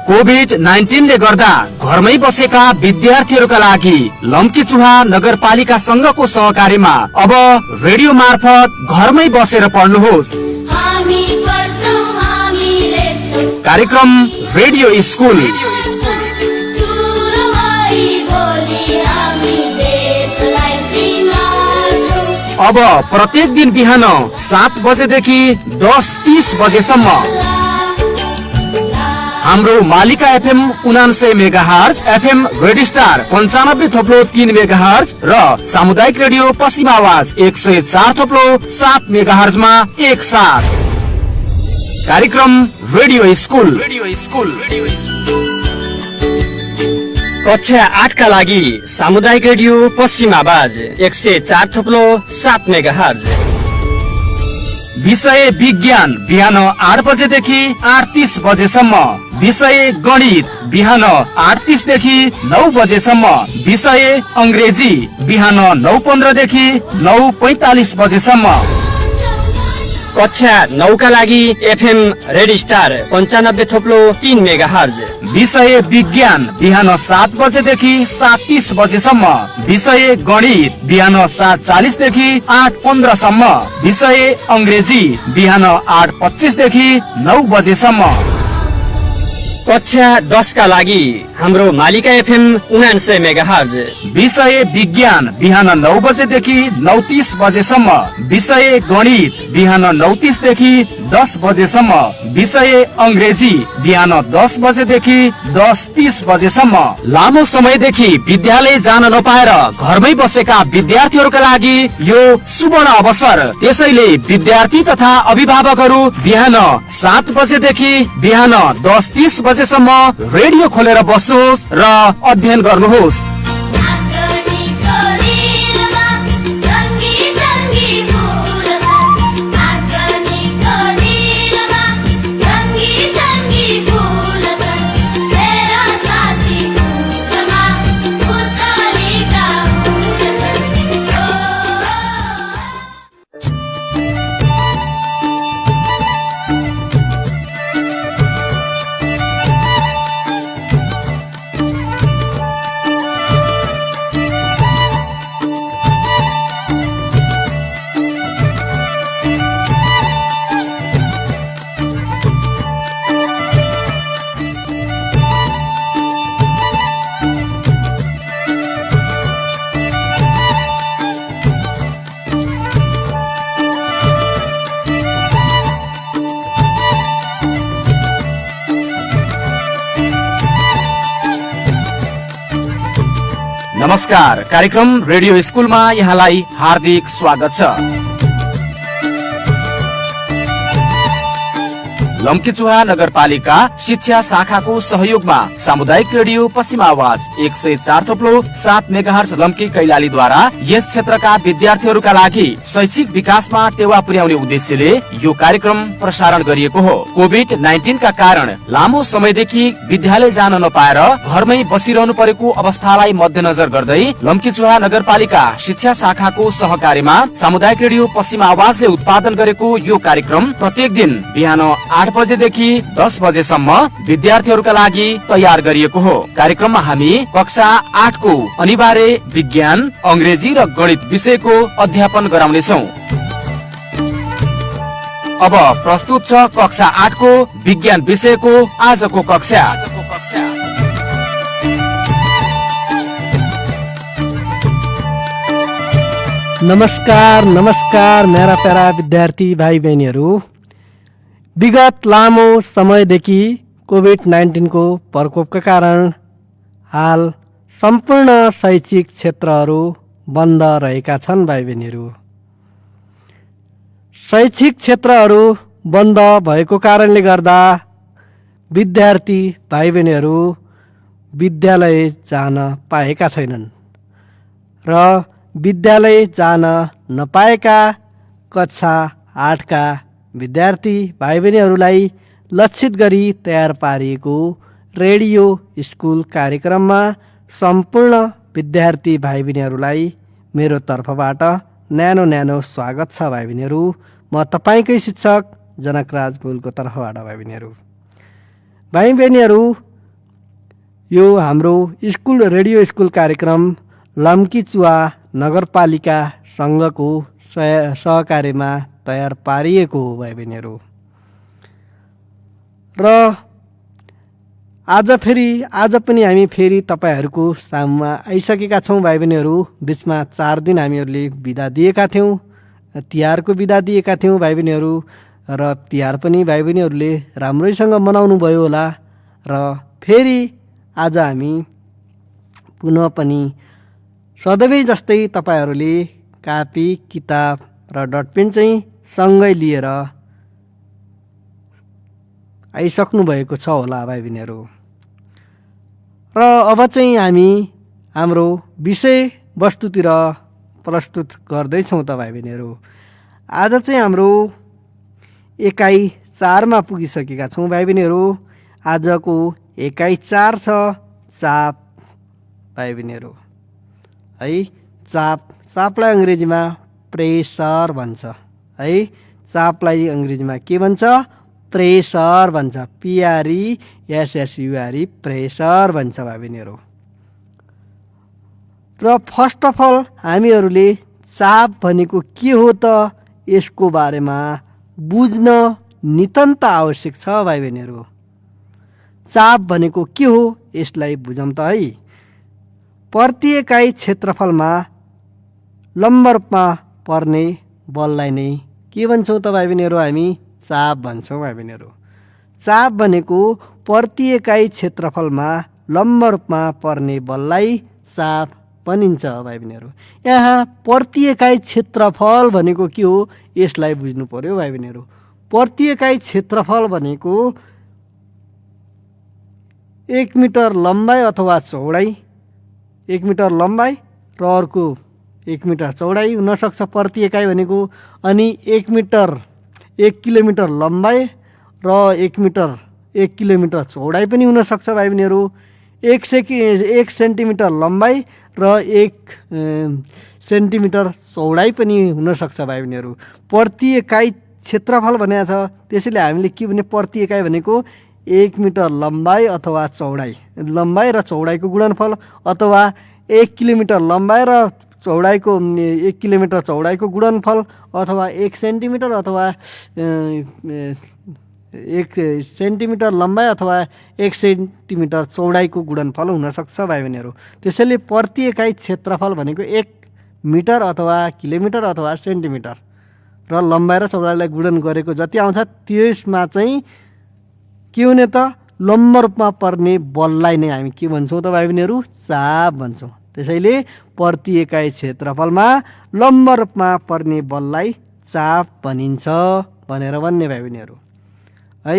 COVID-19 ले गर्दा घरमै बसेका विद्यार्थीहरूका लागि लम्कीचुहा नगरपालिका संघको सहकार्यमा अब रेडियो मार्फत घरमै बसेर पढ्नुहोस्। कार्यक्रम रेडियो स्कुल। अब प्रत्येक दिन बिहान 7 बजेदेखि 10:30 बजेसम्म हाम्रो मालिका FM 99 megahertz, FM red star 95.3 megahertz र सामुदायिक रेडियो पश्चिम आवाज 104.7 मेगाहर्जमा एक साथ कार्यक्रम रेडियो स्कुल। कक्षा 8 का लागि सामुदायिक रेडियो पश्चिम आवाज 104.7 मेगाहर्ज। विषय विज्ञान बिहान 8 बजेदेखि 8:30 बजेसम्म। विषय गणित बिहान 8:30 देखि 9 बजेसम्म। विषय अंग्रेजी बिहान 9:15 देखि 9:45 बजेसम्म। कक्षा 9 का लागि एफएम रेड स्टार 95.3 मेगाहर्ज। विषय विज्ञान बिहान 7 बजेदेखि 7:30 बजेसम्म। विषय गणित बिहान 7:40 देखि 8:15 सम्म। विषय अंग्रेजी बिहान 8:25 देखि 9 बजेसम्म। कक्षा 10 का लागि हाम्रो मालिका एफएम 99 मेगाहर्ज। विषय विज्ञान बिहान 9 बजेदेखि 9:30 बजेसम्म। विषय गणित बिहान 9:30 देखि 10 बजेसम्म। विषय अंग्रेजी बिहान 10 बजेदेखि 10:30 बजेसम्म। लामो समयदेखि विद्यालय जान नपाएर घरमै बसेका विद्यार्थीहरूका लागि यो सुवर्ण अवसर। त्यसैले विद्यार्थी तथा अभिभावकहरू बिहान 7 बजेदेखि बिहान 10:30 बजेसम्म रेडियो खोलेर बस्नुहोस् र अध्ययन गर्नुहोस्। नमस्कार, कार्यक्रम रेडियो स्कुलमा यहाँलाई हार्दिक स्वागत छ। लम्कीचुहा नगरपालिका शिक्षा शाखाको सहयोगमा सामुदायिक रेडियो पश्चिम आवाज 104.7 मेगाहर्ज लम्की कैलालीद्वारा यस क्षेत्रका विद्यार्थीहरूका लागि शैक्षिक विकासमा टेवा पुर्याउने उद्देश्यले यो कार्यक्रम प्रसारण गरिएको हो। कोभिड-19 का कारण लामो समयदेखि विद्यालय जान नपाएर घरमै बसिरहनु परेको अवस्थालाई मध्यनजर गर्दै लम्कीचुहा नगरपालिका शिक्षा शाखाको सहकार्यमा सामुदायिक रेडियो पश्चिम आवाजले उत्पादन गरेको यो कार्यक्रम प्रत्येक दिन बिहान 8 बजेदेखि 10 बजेसम्म विद्यार्थीहरूका लागि तयार गरिएको हो। कार्यक्रममा हामी कक्षा 8 को अनिवार्य विज्ञान, अंग्रेजी र गणित विषयको अध्यापन गराउनेछौँ। अब प्रस्तुत छ कक्षा 8 को विज्ञान विषयको आजको कक्षा। नमस्कार मेरा प्यारा विद्यार्थी भाइ बहिनीहरू। विगत लामो समयदेखि कोभिड-19 को प्रकोपका कारण हाल सम्पूर्ण शैक्षिक क्षेत्रहरू बन्द रहेका छन्। भाइ बहिनीहरू, शैक्षिक क्षेत्रहरू बन्द भएको कारणले गर्दा विद्यार्थी भाइ बहिनीहरू विद्यालय जान पाएका छैनन् र विद्यालय जान नपाएका कक्षा 8 का विद्यार्थी भाइ बहिनीहरूलाई लक्षित गरी तयार पारिएको रेडियो स्कुल कार्यक्रममा सम्पूर्ण विद्यार्थी भाइ बहिनीहरूलाई मेरो तर्फबाट न्यानो स्वागत छ। भाइ बहिनीहरू, म तपाईँकै शिक्षक जनकराज गोलको तर्फबाट भाइ बहिनीहरू भाइ बहिनीहरू, यो हाम्रो स्कुल रेडियो स्कुल कार्यक्रम लम्कीचुवा नगरपालिका सङ्घको सहकार्यमा तयार पारिएको हो भाइ बहिनीहरू। र आज पनि हामी फेरि तपाईँहरूको सामुमा आइसकेका छौँ भाइ बहिनीहरू। बिचमा 4 दिन हामीहरूले बिदा दिएका थियौँ, तिहारको बिदा दिएका थियौँ भाइ बहिनीहरू। र तिहार पनि भाइ बहिनीहरूले राम्रैसँग मनाउनु भयो होला। र फेरि आज हामी पुनः पनि सधैँ जस्तै तपाईँहरूले कापी किताब र डटपेन चाहिँ सँगै लिएर आइसक्नु भएको छ होला भाइ बहिनीहरू। र अब चाहिँ हामी हाम्रो विषयवस्तुतिर प्रस्तुत गर्दैछौँ त भाइ बहिनीहरू। आज चाहिँ हाम्रो एकाइ 4मा पुगिसकेका छौँ भाइ बहिनीहरू। आजको एकाइ 4 छ चाप भाइ बहिनीहरू है। चापलाई अङ्ग्रेजीमा प्रेसर भन्छ है। चापलाई अङ्ग्रेजीमा के भन्छ? प्रेसर भन्छ। PRESSURE प्रेसर भन्छ भाइ बहिनीहरू। र फर्स्ट अफ अल हामीहरूले चाप भनेको के हो त यसको बारेमा बुझ्न नितान्त आवश्यक छ भाइ बहिनीहरू। चाप भनेको के हो यसलाई बुझौँ त है। प्रति एकाइ क्षेत्रफलमा लम्ब रूपमा पर्ने बललाई नै के भन्छौँ त भाइ बहिनीहरू? हामी चाप भन्छौँ भाइ बहिनीहरू। चाप भनेको प्रति एकाइ क्षेत्रफलमा लम्ब रूपमा पर्ने बललाई चाप भनिन्छ भाइ बहिनीहरू। यहाँ प्रति एकाइ क्षेत्रफल भनेको के हो यसलाई बुझ्नु पर्यो भाइ बहिनीहरू। प्रति एकाइ क्षेत्रफल भनेको 1 मिटर लम्बाइ अथवा चौडाइ, 1 मिटर लम्बाइ र अर्को 1 मिटर चौडाइ हुनसक्छ प्रति एकाइ भनेको। अनि 1 किलोमिटर लम्बाइ र 1 किलोमिटर चौडाइ पनि हुनसक्छ भाइ बहिनीहरू। 1 सेन्टिमिटर लम्बाइ र 1 सेन्टिमिटर चौडाइ पनि हुनसक्छ भाइ बहिनीहरू। प्रति एकाइ क्षेत्रफल भनेको छ, त्यसैले हामीले के भने प्रति एकाइ भनेको 1 मिटर लम्बाइ अथवा चौडाइ, लम्बाइ र चौडाइको गुणनफल, अथवा 1 किलोमिटर लम्बाइ र 1 किलोमिटर चौडाइको गुणनफल, अथवा 1 सेन्टिमिटर अथवा 1 सेन्टिमिटर लम्बाइ अथवा 1 सेन्टिमिटर चौडाइको गुणनफल हुनसक्छ भाइ बहिनीहरू। त्यसैले प्रति एकाइ क्षेत्रफल भनेको 1 मिटर अथवा किलोमिटर अथवा सेन्टिमिटर र लम्बाइ र चौडाइलाई गुणन गरेको जति आउँछ त्यसमा चाहिँ के हुने त लम्ब रूपमा पर्ने बललाई नै हामी के भन्छौँ त भाइ बहिनीहरू? चाप भन्छौँ। त्यसैले प्रति एकाइ क्षेत्रफलमा लम्ब रूपमा पर्ने बललाई चाप भनिन्छ भनेर भन्ने भाइ बहिनीहरू है।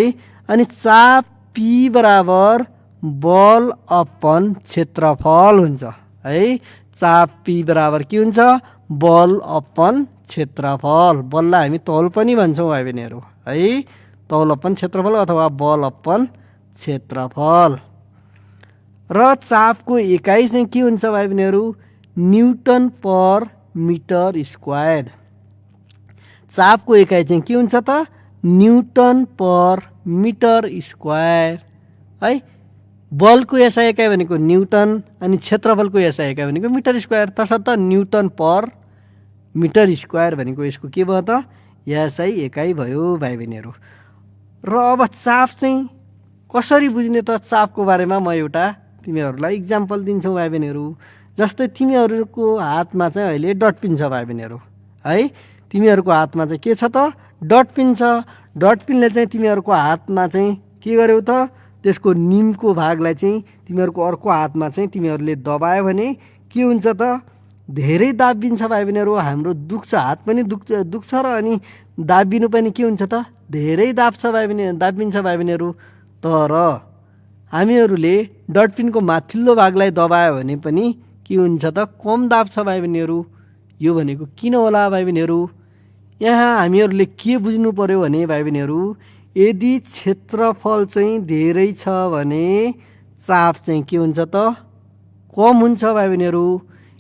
अनि चाप P बराबर बल अपन क्षेत्रफल हुन्छ है। चाप P बराबर के हुन्छ? बल अपन क्षेत्रफल। बललाई हामी तौल पनि भन्छौँ भाइ बहिनीहरू है। तौल अपन क्षेत्रफल अथवा बल अपन क्षेत्रफल। र चापको एकाइ चाहिँ के हुन्छ भाइ बहिनीहरू? Newton per metre square. चापको एकाइ चाहिँ के हुन्छ त? न्युटन पर मिटर स्क्वायर है। बलको एसआई एकाइ भनेको न्युटन, अनि क्षेत्रफलको एसआई एकाइ भनेको मिटर स्क्वायर। तसर्थ न्युटन पर मिटर स्क्वायर भनेको यसको के भयो त? एसआई एकाइ भयो भाइ बहिनीहरू। र अब चाप चाहिँ कसरी बुझ्ने त? चापको बारेमा म एउटा तिमीहरूलाई इक्जाम्पल दिन्छु भाइ बहिनीहरू। जस्तै तिमीहरूको हातमा चाहिँ अहिले डटपिन छ भाइ बहिनीहरू है। तिमीहरूको हातमा चाहिँ के छ त? डटपिन छ। डटपिनले चाहिँ तिमीहरूको हातमा चाहिँ के गर्यो त? त्यसको निमको भागलाई चाहिँ तिमीहरूको अर्को हातमा चाहिँ तिमीहरूले दबायो भने के हुन्छ त? धेरै दाबिन्छ भाइ बहिनीहरू। हाम्रो दुख्छ, हात पनि दुख्छ र अनि दाबिनु पनि के हुन्छ त? धेरै दाबिन्छ भाइ बहिनीहरू। तर हामीहरूले डटपिनको माथिल्लो भागलाई दबायो भने पनि के हुन्छ त? कम दाब्छ भाइ बहिनीहरू। यो भनेको किन होला भाइ बहिनीहरू? यहाँ हामीहरूले के बुझ्नु पर्यो भने भाइ बहिनीहरू, यदि क्षेत्रफल चाहिँ धेरै छ भने चाप चाहिँ के हुन्छ त? कम हुन्छ भाइ बहिनीहरू।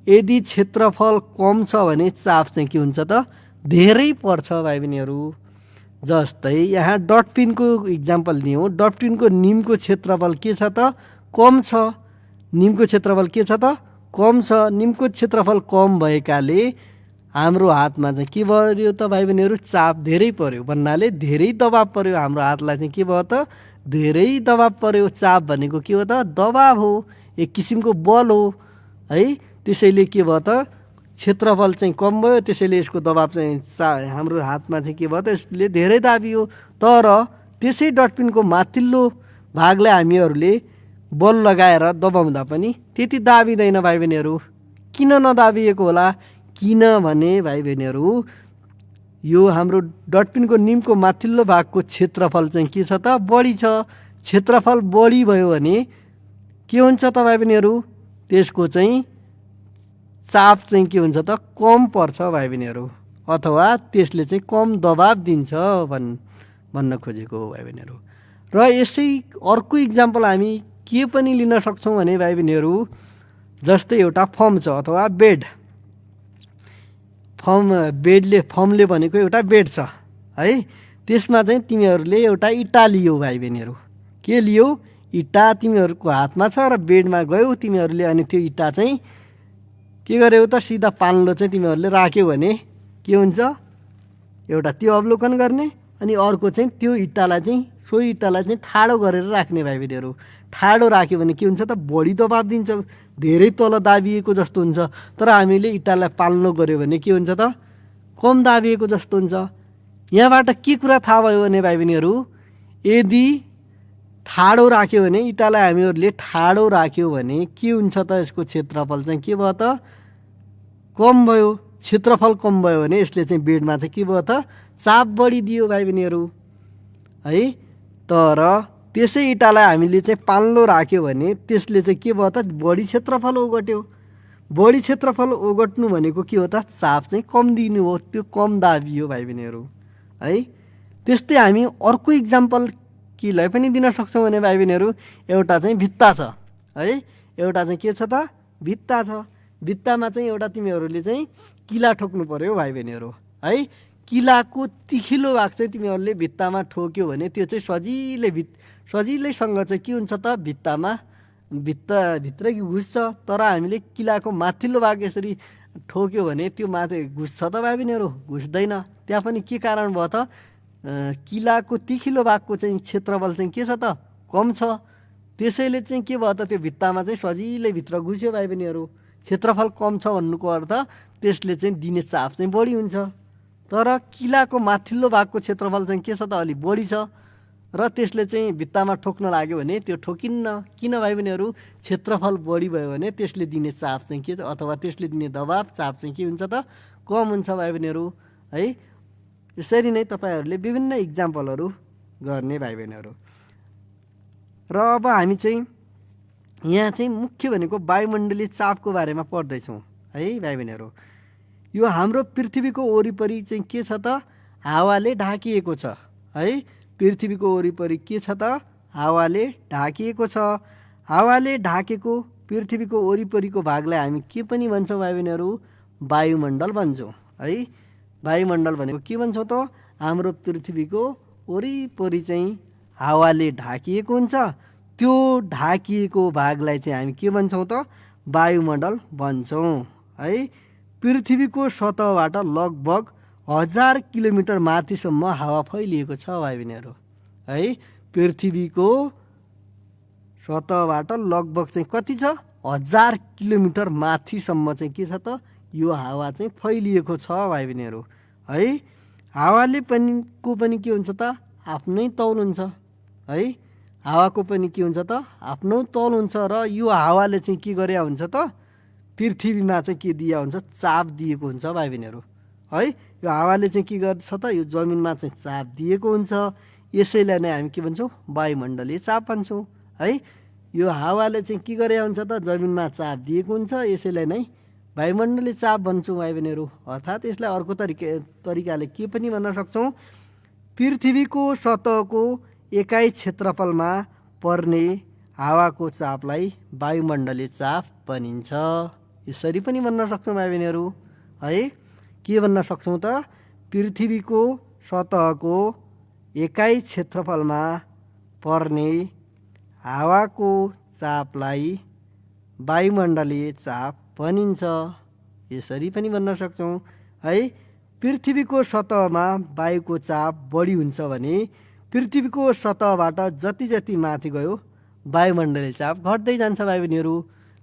यदि क्षेत्रफल कम छ भने चाप चाहिँ के हुन्छ त? धेरै पर्छ भाइ बहिनीहरू। जस्तै यहाँ डटपिनको इक्जाम्पल दियौँ। डटपिनको निमको क्षेत्रफल के छ त? कम छ। निमको क्षेत्रफल के छ त? कम छ। निमको क्षेत्रफल कम भएकाले हाम्रो हातमा चाहिँ के पर्यो त भाइ बहिनीहरू? चाप धेरै पर्यो भन्नाले धेरै दबाब पर्यो। हाम्रो हातलाई चाहिँ के भयो त? धेरै दबाब पर्यो। चाप भनेको के हो त? दबाब हो, एक किसिमको बल हो है। त्यसैले के भयो त? क्षेत्रफल चाहिँ कम भयो, त्यसैले यसको दबाब चाहिँ हाम्रो हातमा चाहिँ के भयो त? यसले धेरै दाबियो। तर त्यसै डटपिनको माथिल्लो भागलाई हामीहरूले बल लगाएर दबाउँदा पनि त्यति दाबिँदैन भाइ बहिनीहरू। किन नदाबिएको होला? किनभने भाइ बहिनीहरू यो हाम्रो डटपिनको निमको माथिल्लो भागको क्षेत्रफल चाहिँ के छ त? बढी छ। क्षेत्रफल बढी भयो भने के हुन्छ त भाइ बहिनीहरू? त्यसको चाहिँ चाप चाहिँ के हुन्छ त? कम पर्छ भाइ बहिनीहरू, अथवा त्यसले चाहिँ कम दबाब दिन्छ भन्न खोजेको हो भाइ बहिनीहरू। र यसै अर्को इक्जाम्पल हामी के पनि लिन सक्छौँ भने भाइ बहिनीहरू, जस्तै एउटा फर्म छ अथवा बेड। फर्मले भनेको एउटा बेड छ है। त्यसमा चाहिँ तिमीहरूले एउटा इँटा लियौ भाइ बहिनीहरू। के लियौ? इँटा तिमीहरूको हातमा छ र बेडमा गयौ तिमीहरूले, अनि त्यो इँटा चाहिँ के गर्यौ त? सिधा पाल्लो चाहिँ तिमीहरूले राख्यौ भने के हुन्छ? एउटा त्यो अवलोकन गर्ने, अनि अर्को चाहिँ त्यो इँटालाई चाहिँ सोही इँटालाई चाहिँ ठाडो गरेर राख्ने भाइ बहिनीहरू। ठाडो राख्यो भने के हुन्छ त? बढी दबाब दिन्छ, धेरै तल दाबिएको जस्तो हुन्छ। तर हामीले इँटालाई पाल्नु गऱ्यो भने के हुन्छ त? कम दाबिएको जस्तो हुन्छ। यहाँबाट के कुरा थाहा भयो भने भाइ बहिनीहरू, यदि ठाडो राख्यो भने, इँटालाई हामीहरूले ठाडो राख्यो भने के हुन्छ त? यसको क्षेत्रफल चाहिँ के भयो त? कम भयो। क्षेत्रफल कम भयो भने यसले चाहिँ बेडमा चाहिँ के भयो त? चाप बढी दियो भाइ बहिनीहरू है। तर त्यसै इँटालाई हामीले चाहिँ पाल्लो राख्यो भने त्यसले चाहिँ के भयो त? बढी क्षेत्रफल ओगट्यो। बढी क्षेत्रफल ओगट्नु भनेको के हो त? चाप चाहिँ कम दिनु हो, त्यो कम दाबियो भाइ बहिनीहरू है। त्यस्तै हामी अर्को इक्जाम्पल केलाई पनि दिन सक्छौँ भने भाइ बहिनीहरू, एउटा चाहिँ भित्ता छ है। एउटा चाहिँ के छ त? भित्ता छ। भित्तामा चाहिँ एउटा तिमीहरूले चाहिँ किला ठोक्नु पर्यो भाइ बहिनीहरू है। किलाको तिखिलो भाग चाहिँ तिमीहरूले भित्तामा ठोक्यो भने त्यो चाहिँ सजिलैसँग चाहिँ के हुन्छ त? भित्ताभित्र घुस्छ। तर हामीले किलाको माथिल्लो भाग यसरी ठोक्यो भने त्यो माथि घुस्छ त भाइ बहिनीहरू? घुस्दैन। त्यहाँ पनि के कारण भयो त? किलाको तिखिलो भागको चाहिँ क्षेत्रफल चाहिँ के छ त? कम छ। त्यसैले चाहिँ के भयो त? त्यो भित्तामा चाहिँ सजिलै भित्र घुस्यो भाइ बहिनीहरू। क्षेत्रफल कम छ भन्नुको अर्थ त्यसले चाहिँ दिने चाप चाहिँ बढी हुन्छ। तर किलाको माथिल्लो भागको क्षेत्रफल चाहिँ के छ त? अलिक बढी छ र त्यसले चाहिँ भित्तामा ठोक्न लाग्यो भने त्यो ठोकिन्न। किन भाइ बहिनीहरू? क्षेत्रफल बढी भयो भने त्यसले दिने चाप चाहिँ के, अथवा त्यसले दिने दबाब चाप चाहिँ के हुन्छ त? कम हुन्छ भाइ बहिनीहरू है। यसरी नै तपाईँहरूले विभिन्न इक्जाम्पलहरू गर्ने भाइ बहिनीहरू। र अब हामी चाहिँ यहाँ चाहिँ मुख्य भनेको वायुमण्डलीय चापको बारेमा पढ्दैछौँ है भाइ बहिनीहरू। यो हाम्रो पृथ्वीको वरिपरि चाहिँ के छ त? हावाले ढाकिएको छ है। पृथ्वीको वरिपरि के छ त? हावाले ढाकिएको छ। हावाले ढाकेको पृथ्वीको वरिपरिको भागलाई हामी के पनि भन्छौँ भाइ बहिनीहरू? वायुमण्डल भन्छौँ है। वायुमण्डल भनेको के भन्छौँ त? हाम्रो पृथ्वीको वरिपरि चाहिँ हावाले ढाकिएको हुन्छ। त्यो ढाकिएको भागलाई चाहिँ हामी के भन्छौँ त? वायुमण्डल भन्छौँ है। पृथ्वीको सतहबाट लगभग 1000 किलोमिटर माथिसम्म हावा फैलिएको छ भाइ बहिनीहरू है। पृथ्वीको सतहबाट लगभग चाहिँ कति छ? 1000 किलोमिटर माथिसम्म चाहिँ के छ त? यो हावा चाहिँ फैलिएको छ भाइ बहिनीहरू है। हावाले पनि के हुन्छ त? आफ्नै तौल हुन्छ है। हावाको पनि के हुन्छ त? आफ्नो तौल हुन्छ। र यो हावाले चाहिँ के गरे हुन्छ त? पृथ्वीमा चाहिँ के दिया हुन्छ? चाप दिएको हुन्छ भाइ बहिनीहरू है। यो हावाले चाहिँ के गर्छ त? यो जमिनमा चाहिँ चाप दिएको हुन्छ। यसैलाई नै हामी के भन्छौँ? वायुमण्डलीय चाप भन्छौँ है। यो हावाले चाहिँ के गरे हुन्छ त? जमिनमा चाप दिएको हुन्छ। यसैलाई नै वायुमण्डलीय चाप भन्छौँ भाइ बहिनीहरू। अर्थात् यसलाई अर्को तरिकाले के पनि भन्न सक्छौँ? पृथ्वीको सतहको एकाइ क्षेत्रफलमा पर्ने हावाको चापलाई वायुमण्डलीय चाप भनिन्छ। यसरी पनि भन्न सक्छौँ भाइ बहिनीहरू है। के भन्न सक्छौँ त? पृथ्वीको सतहको एकाइ क्षेत्रफलमा पर्ने हावाको चापलाई वायुमण्डलीय चाप भनिन्छ। यसरी पनि भन्न सक्छौँ है। पृथ्वीको सतहमा वायुको चाप बढी हुन्छ भने पृथ्वीको सतहबाट जति जति माथि गयो वायुमण्डलीय चाप घट्दै जान्छ भाइ बहिनीहरू।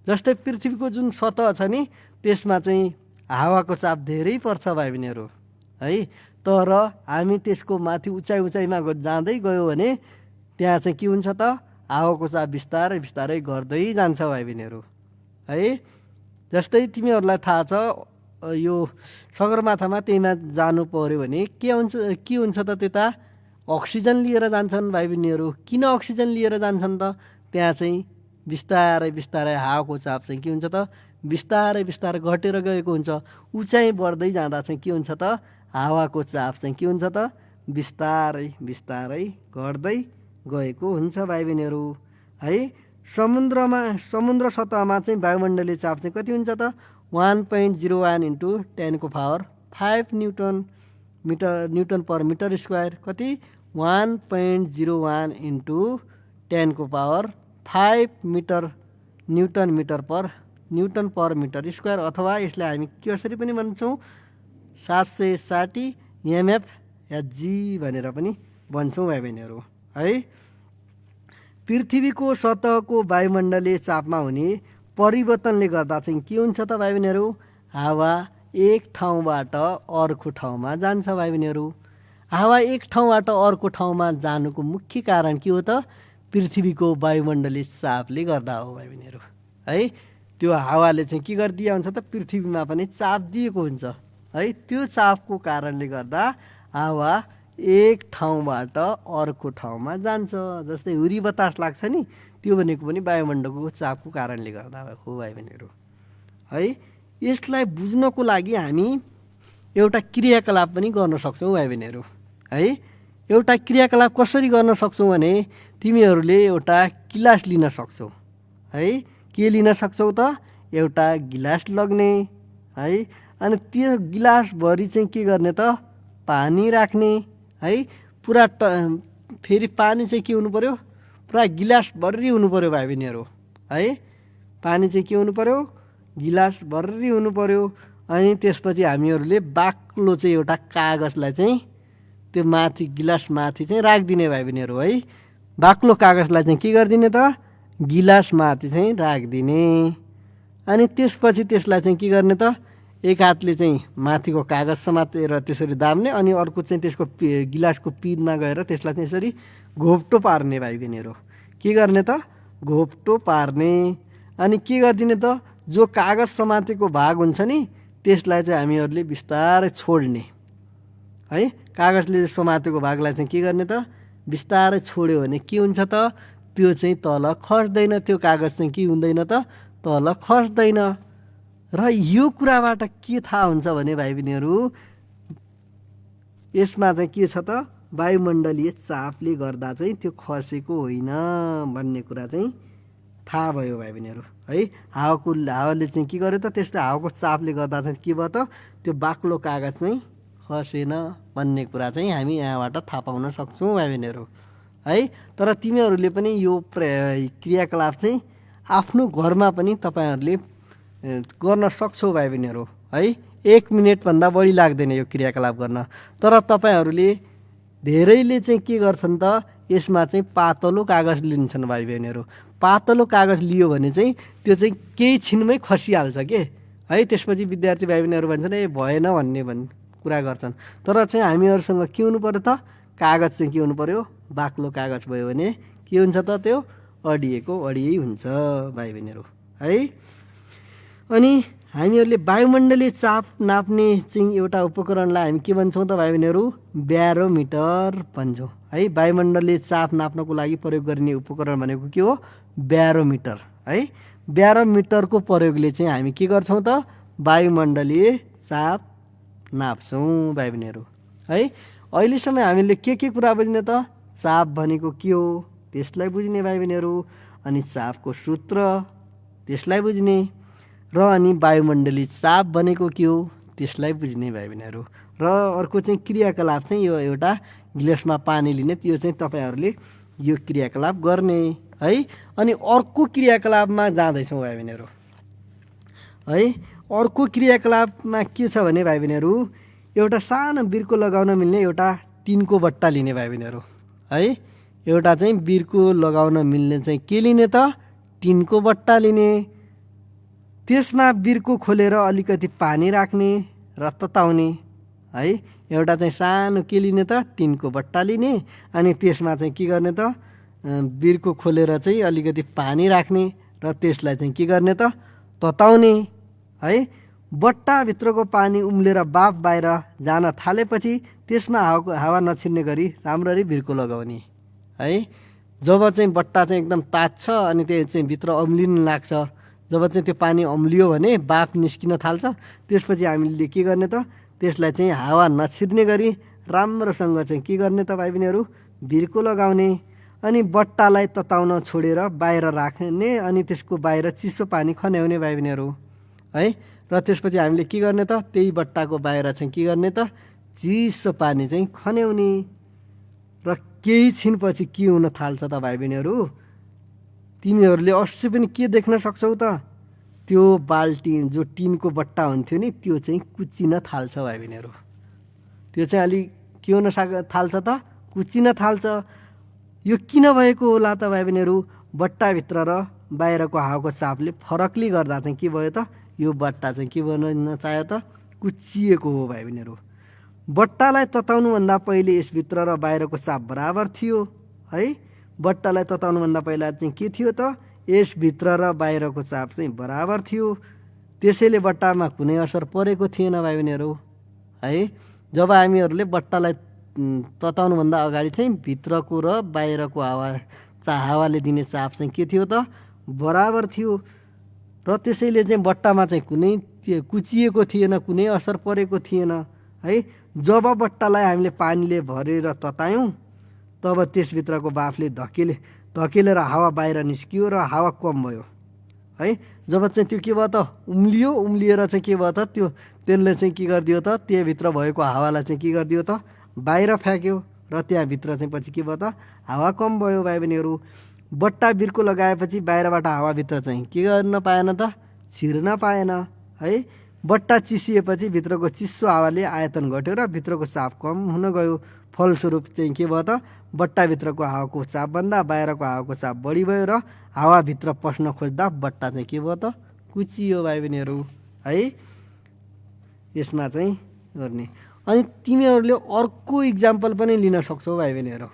जस्तै पृथ्वीको जुन सतह छ नि त्यसमा चाहिँ हावाको चाप धेरै पर्छ भाइ बहिनीहरू है। तर हामी त्यसको माथि उचाइमा जाँदै गयो भने त्यहाँ चाहिँ के हुन्छ त हावाको चाप बिस्तारै बिस्तारै घट्दै जान्छ भाइ बहिनीहरू है। जस्तै तिमीहरूलाई थाहा छ यो सगरमाथामा त्यहीमा जानु पर्यो भने के हुन्छ त त्यता अक्सिजन लिएर जान्छन् भाइ बहिनीहरू। किन अक्सिजन लिएर जान्छन् त त्यहाँ चाहिँ बिस्तारै बिस्तारै हावाको चाप चाहिँ के हुन्छ त बिस्तारै बिस्तारै घटेर गएको हुन्छ। उचाइ बढ्दै जाँदा चाहिँ के हुन्छ त हावाको चाप चाहिँ के हुन्छ त बिस्तारै बिस्तारै घट्दै गएको हुन्छ भाइ बहिनीहरू है। समुद्र सतहमा चाहिँ वायुमण्डलीय चाप चाहिँ कति हुन्छ त 1.01 into 10⁵ newton per metre square. कति 1.01 into 10⁵ newton per metre square, अथवा यसलाई हामी कसरी पनि भन्छौँ 760 MF/g भनेर पनि भन्छौँ भाइ बहिनीहरू है। पृथ्वीको सतहको वायुमण्डलीय चापमा हुने परिवर्तनले गर्दा चाहिँ के हुन्छ त भाइ बहिनीहरू हावा एक ठाउँबाट अर्को ठाउँमा जान्छ भाइ बहिनीहरू। हावा एक ठाउँबाट अर्को ठाउँमा जानुको मुख्य कारण के हो त पृथ्वीको वायुमण्डलीय चापले गर्दा हो भाइ बहिनीहरू है। त्यो हावाले चाहिँ के गरिदिया हुन्छ त पृथ्वीमा पनि चाप दिएको हुन्छ है। त्यो चापको कारणले गर्दा हावा एक ठाउँबाट अर्को ठाउँमा जान्छ। जस्तै हुरी बतास लाग्छ नि त्यो भनेको पनि वायुमण्डलको चापको कारणले गर्दा हो भाइ बहिनीहरू है। यसलाई बुझ्नको लागि हामी एउटा क्रियाकलाप पनि गर्न सक्छौँ भाइ बहिनीहरू है। एउटा क्रियाकलाप कसरी गर्न सक्छौँ भने तिमीहरूले एउटा गिलास लिन सक्छौ है। के लिन सक्छौ त एउटा गिलास लग्ने है। अनि त्यो गिलासभरि चाहिँ के गर्ने त पानी राख्ने है। पुरा फेरि पानी चाहिँ के हुनु पर्यो पुरा गिलासभरि हुनु पर्यो भाइ बहिनीहरू है। पानी चाहिँ के हुनु पर्यो गिलासभरि हुनु पर्यो। अनि त्यसपछि हामीहरूले बाक्लो चाहिँ एउटा कागजलाई चाहिँ त्यो माथि गिलास माथि चाहिँ राखिदिने भाइ बहिनीहरू है। बाक्लो कागजलाई चाहिँ के गरिदिने त गिलास माथि चाहिँ राखिदिने। अनि त्यसपछि त्यसलाई चाहिँ के गर्ने त एक हातले चाहिँ माथिको कागज समातेर त्यसरी दाब्ने, अनि अर्को चाहिँ त्यसको गिलासको पिँधमा गएर त्यसलाई चाहिँ यसरी घोप्टो पार्ने भाइ बहिनीहरू। के गर्ने त घोप्टो पार्ने। अनि के गरिदिने त जो कागज समातेको भाग हुन्छ नि त्यसलाई चाहिँ हामीहरूले बिस्तारै छोड्ने है। कागजले समातेको भागलाई चाहिँ के गर्ने त बिस्तारै छोड्यो भने के हुन्छ त त्यो चाहिँ तल खस्दैन। त्यो कागज चाहिँ के हुँदैन त तल खस्दैन। र यो कुराबाट के थाहा हुन्छ भने भाइ बहिनीहरू यसमा चाहिँ के छ त वायुमण्डलीय चापले गर्दा चाहिँ त्यो खसेको होइन भन्ने कुरा चाहिँ थाहा भयो भाइ बहिनीहरू है। हावाले चाहिँ के गर्यो त त्यसले हावाको चापले गर्दा चाहिँ के भयो त त्यो बाक्लो कागज चाहिँ खसेन भन्ने कुरा चाहिँ हामी यहाँबाट थाहा पाउन सक्छौँ भाइ बहिनीहरू है। तर तिमीहरूले पनि यो क्रियाकलाप चाहिँ आफ्नो घरमा पनि तपाईँहरूले गर्न सक्छौ भाइ बहिनीहरू है। 1 मिनेटभन्दा बढी लाग्दैन यो क्रियाकलाप गर्न। तर तपाईँहरूले धेरैले चाहिँ के गर्छन् त यसमा चाहिँ पातलो कागज लिन्छन् भाइ बहिनीहरू। पातलो कागज लियो भने चाहिँ त्यो चाहिँ केही छिनमै खसिहाल्छ के है। त्यसपछि विद्यार्थी भाइ बहिनीहरू भन्छन् ए भएन भन्ने कुरा गर्छन्। तर चाहिँ हामीहरूसँग के हुनु पर्यो त कागज चाहिँ के हुनु पर्यो बाक्लो कागज भयो भने के हुन्छ त त्यो अडिएको अडियै हुन्छ भाइ बहिनीहरू है। अनि हामीहरूले वायुमण्डलीय चाप नाप्ने चाहिँ एउटा उपकरणलाई हामी के भन्छौँ त भाइ बहिनीहरू ब्यारोमिटर भन्छौँ है। वायुमण्डलीय चाप नाप्नको लागि प्रयोग गरिने उपकरण भनेको के हो ब्यारोमिटर है। ब्यारोमिटरको प्रयोगले चाहिँ हामी के गर्छौँ त वायुमण्डलीय चाप नाप्छौँ भाइ बहिनीहरू है। अहिलेसम्म हामीले के कुरा बुझ्ने त चाप भनेको के हो त्यसलाई बुझ्ने भाइ बहिनीहरू, अनि चापको सूत्र त्यसलाई बुझ्ने, र अनि वायुमण्डलीय चाप भनेको के हो त्यसलाई बुझ्ने भाइ बहिनीहरू। र अर्को चाहिँ क्रियाकलाप चाहिँ यो एउटा गिलासमा पानी लिने, त्यो चाहिँ तपाईँहरूले यो क्रियाकलाप गर्ने है। अनि अर्को क्रियाकलापमा जाँदैछौँ भाइ बहिनीहरू है। अर्को क्रियाकलापमा के छ भने भाइ बहिनीहरू, एउटा सानो बिर्को लगाउन मिल्ने एउटा टिनको बट्टा लिने भाइ बहिनीहरू है। एउटा चाहिँ बिर्को लगाउन मिल्ने चाहिँ के लिने त, टिनको बट्टा लिने। त्यसमा बिर्को खोलेर अलिकति पानी राख्ने र तताउने है। एउटा चाहिँ सानो के लिने त, टिनको बट्टा लिने। अनि त्यसमा चाहिँ के गर्ने त, बिर्को खोलेर चाहिँ अलिकति पानी राख्ने र त्यसलाई चाहिँ के गर्ने त, तताउने है। बट्टाभित्रको पानी उम्लेर बाफ बाहिर जान थालेपछि त्यसमा हावा नछिर्ने गरी राम्ररी बिर्को लगाउने है। जब चाहिँ बट्टा चाहिँ एकदम तात्छ अनि त्यो चाहिँ भित्र अम्लिन लाग्छ, जब चाहिँ त्यो पानी अम्लियो भने बाफ निस्किन थाल्छ, त्यसपछि हामीले के गर्ने त, त्यसलाई चाहिँ हावा नछिर्ने गरी राम्रोसँग चाहिँ के गर्ने त भाइ बहिनीहरू, बिर्को लगाउने। अनि बट्टालाई तताउन छोडेर बाहिर राख्ने अनि त्यसको बाहिर चिसो पानी खन्याउने भाइ बहिनीहरू है। र त्यसपछि हामीले के गर्ने त, त्यही बट्टाको बाहिर चाहिँ के गर्ने त, चिसो पानी चाहिँ खन्याउने। र केही छिनपछि के हुन थाल्छ त भाइ बहिनीहरू, तिमीहरूले अवश्य पनि के देख्न सक्छौ त, त्यो बाल्टी जो टिनको बट्टा हुन्थ्यो नि त्यो चाहिँ कुच्चिन थाल्छ भाइ बहिनीहरू। त्यो चाहिँ अलि के हुन थाल्छ त, कुच्चिन थाल्छ। यो किन भएको होला त भाइ बहिनीहरू, बट्टाभित्र र बाहिरको हावाको चापले फरकले गर्दा चाहिँ के भयो त, यो बट्टा चाहिँ के बन्न चाह्यो त, कुच्चिएको हो भाइ बहिनीहरू। बट्टालाई तताउनुभन्दा पहिले यसभित्र र बाहिरको चाप बराबर थियो है। बट्टालाई तताउनुभन्दा पहिला चाहिँ के थियो त, यसभित्र र बाहिरको चाप चाहिँ बराबर थियो। त्यसैले बट्टामा कुनै असर परेको थिएन भाइ बहिनीहरू है। जब हामीहरूले बट्टालाई तताउनुभन्दा अगाडि चाहिँ भित्रको र बाहिरको हावाले दिने चाप चाहिँ के थियो त, बराबर थियो। र त्यसैले चाहिँ बट्टामा चाहिँ कुनै कुचिएको थिएन, कुनै असर परेको थिएन है। जब बट्टालाई हामीले पानीले भरेर ततायौँ तब त्यसभित्रको बाफले धकेलेर हावा बाहिर निस्कियो र हावा कम भयो है। जब चाहिँ त्यो के भयो त, उम्लिएर चाहिँ के भयो त, त्यसले चाहिँ के गरिदियो त, त्यहाँभित्र भएको हावालाई चाहिँ के गरिदियो त, बाहिर फ्याँक्यो र त्यहाँभित्र चाहिँ पछि के भयो त, हावा कम भयो भाइ बहिनीहरू। बट्टा बिर्को लगाएपछि बाहिरबाट हावाभित्र चाहिँ के गर्न पाएन त, छिर्न पाएन है। बट्टा चिसिएपछि भित्रको चिसो हावाले आयतन घट्यो र भित्रको चाप कम हुन गयो। फलस्वरूप चाहिँ के भयो त, बट्टाभित्रको हावाको चापभन्दा बाहिरको हावाको चाप बढी भयो र हावाभित्र पस्न खोज्दा बट्टा चाहिँ के भयो त, कुचियो भाइ बहिनीहरू है। यसमा चाहिँ गर्ने। अनि तिमीहरूले अर्को इक्जाम्पल पनि लिन सक्छौ भाइ बहिनीहरू।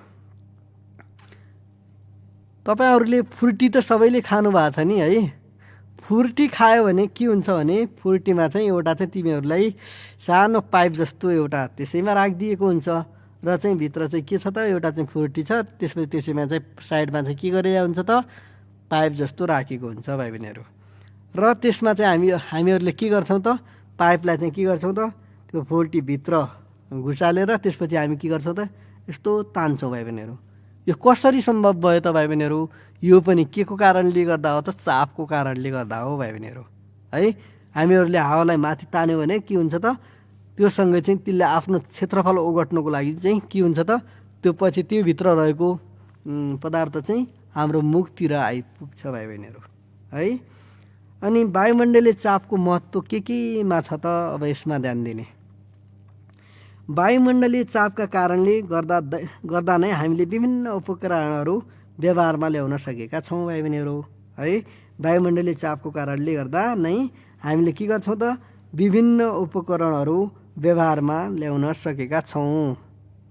तपाईँहरूले फुर्टी त सबैले खानु भएको छ नि है। फुर्टी खायो भने के हुन्छ भने, फुर्टीमा चाहिँ एउटा चाहिँ तिमीहरूलाई सानो पाइप जस्तो एउटा त्यसैमा राखिदिएको हुन्छ र चाहिँ भित्र चाहिँ के छ त, एउटा चाहिँ फुर्टी छ, त्यसपछि त्यसैमा चाहिँ साइडमा चाहिँ के गरेर हुन्छ त, पाइप जस्तो राखेको हुन्छ भाइ बहिनीहरू। र त्यसमा चाहिँ हामीहरूले के गर्छौँ त, पाइपलाई चाहिँ के गर्छौँ त, त्यो फुर्टीभित्र घुसालेर त्यसपछि हामी के गर्छौँ त, यस्तो तान्छौँ भाइ बहिनीहरू। यो कसरी सम्भव भयो त भाइ बहिनीहरू, यो पनि के को कारणले गर्दा हो त, चापको कारणले गर्दा हो भाइ बहिनीहरू है। हामीहरूले हावालाई माथि तान्यो भने के हुन्छ त, त्योसँगै चाहिँ त्यसले आफ्नो क्षेत्रफल ओगट्नको लागि चाहिँ के हुन्छ त, त्यो पछि त्यो भित्र रहेको पदार्थ चाहिँ हाम्रो मुखतिर आइपुग्छ भाइ बहिनीहरू है। अनि वायुमण्डलीय चापको महत्त्व केमा छ त, अब यसमा ध्यान दिने। वायुमण्डलीय चापका कारणले गर्दा नै हामीले विभिन्न उपकरणहरू व्यवहारमा ल्याउन सकेका छौँ भाइ बहिनीहरू है। वायुमण्डलीय चापको कारणले गर्दा नै हामीले के गर्छौँ त, विभिन्न उपकरणहरू व्यवहारमा ल्याउन सकेका छौँ।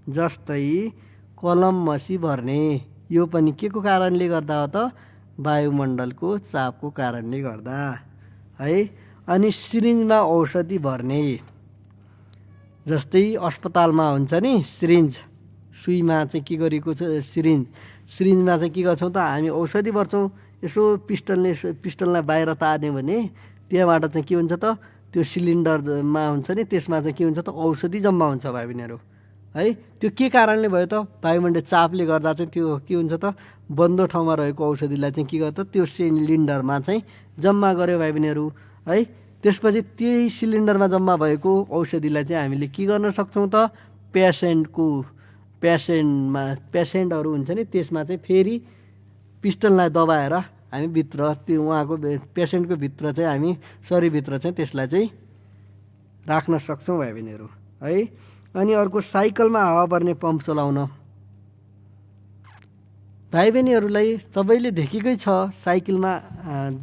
जस्तै कलम मसी भर्ने, यो पनि के को कारणले गर्दा हो त, वायुमण्डलको चापको कारणले गर्दा है। अनि सिरिन्जमा औषधि भर्ने, जस्तै अस्पतालमा हुन्छ नि सिरिन्ज, सुईमा चाहिँ के गरेको छ, सिरिन्जमा चाहिँ के गर्छौँ त, हामी औषधि भर्छौँ। यसो पिस्टललाई बाहिर तार्ने भने त्यहाँबाट चाहिँ के हुन्छ त, त्यो सिलिन्डरमा हुन्छ नि, त्यसमा चाहिँ के हुन्छ त, औषधि जम्मा हुन्छ भाइ बहिनीहरू है। त्यो के कारणले भयो त, वायुमण्डलीय चापले गर्दा चाहिँ त्यो के हुन्छ त, बन्द ठाउँमा रहेको औषधिलाई चाहिँ के गर्छ, त्यो सिलिन्डरमा चाहिँ जम्मा गर्यो भाइ बहिनीहरू है। त्यसपछि त्यही सिलिन्डरमा जम्मा भएको औषधिलाई चाहिँ हामीले के गर्न सक्छौँ त, पेसेन्टहरू हुन्छ नि त्यसमा चाहिँ फेरि पिस्टनलाई दबाएर हामी भित्र त्यो उहाँको पेसेन्टको भित्र चाहिँ हामी शरीरभित्र चाहिँ त्यसलाई चाहिँ राख्न सक्छौँ भाइ बहिनीहरू है। अनि अर्को साइकलमा हावा भर्ने पम्प चलाउन भाइ बहिनीहरूलाई सबैले देखेकै छ साइकलमा